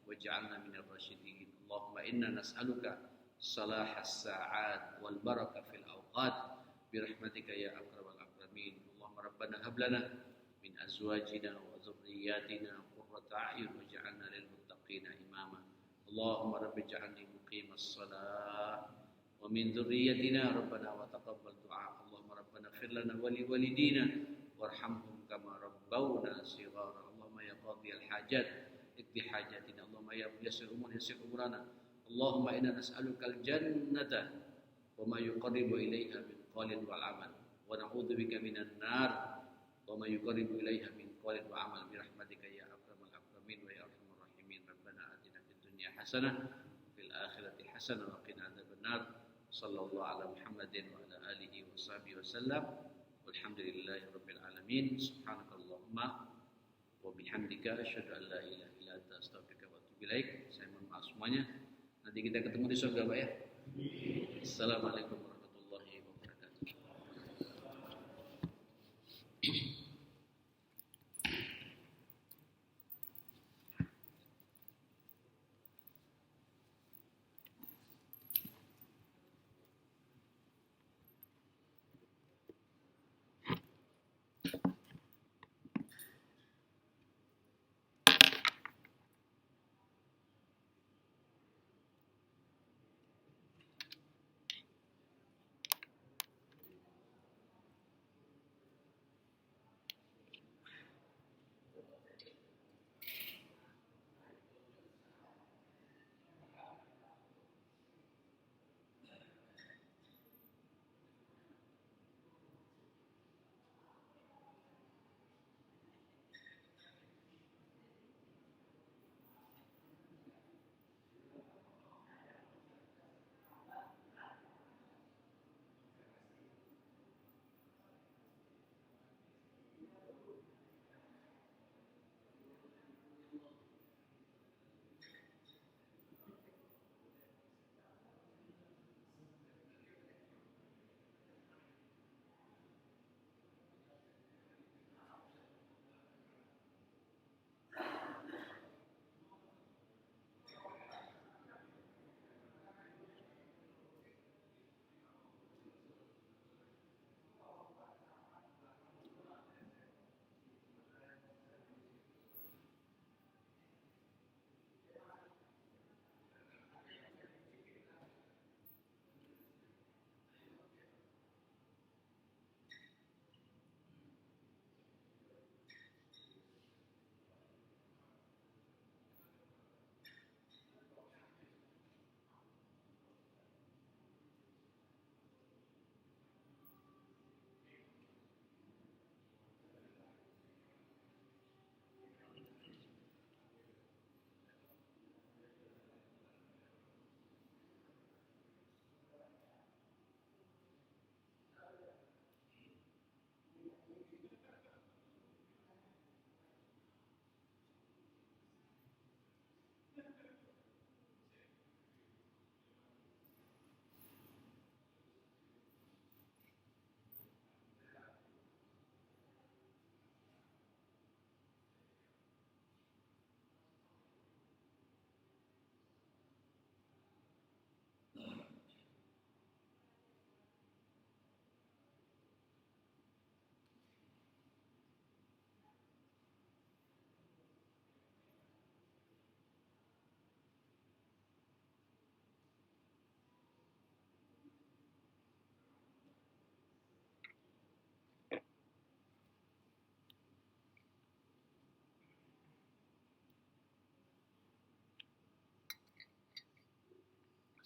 Speaker 1: واجعلنا من الراشدين. اللهم إنا نسألك صلاح الساعات والبركة في الأوقات برحمتك يا أكرم الأكرمين. اللهم ربنا هب لنا من أزواجنا وذرياتنا قرة أعين واجعلنا للمتقين إماما. اللهم رب اجعلني مقيم الصلاة ومن ذريتنا ربنا وتقبل دعاء. اللهم ربنا اغفر لنا ولوالدينا وارحمهم كما ربونا صغارا. اللهم يا قاضي الحاجات اقض حاجاتنا. اللهم يا ميسر الأمور يسر أمورنا. اللهم إنا نسألك الجنة وما يقرب إليها من قول والعمل ونعوذ بك من النار وما يقرب إليها من قول وعمل برحمتك يا أكرم الأكرمين ويا أرحم الراحمين. ربنا آتنا في الدنيا حسنة وفي الآخرة حسنة وقنا عذاب النار. صلى الله على محمد وعلى آله وصحبه وسلم والحمد لله رب العالمين. سبحانك اللهم وبحمدك أشهد أن لا إله إلا أنت أستغفرك وأتوب إليك. Saya mohon maaf semuanya. Nanti kita ketemu di surga, Pak ya. Assalamualaikum warahmatullahi wabarakatuh.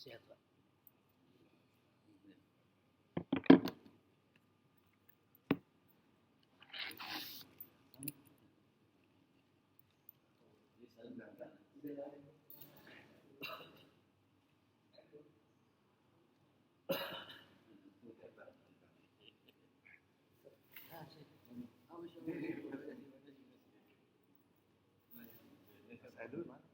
Speaker 1: Sehat, Pak.
Speaker 2: dulu, Mas.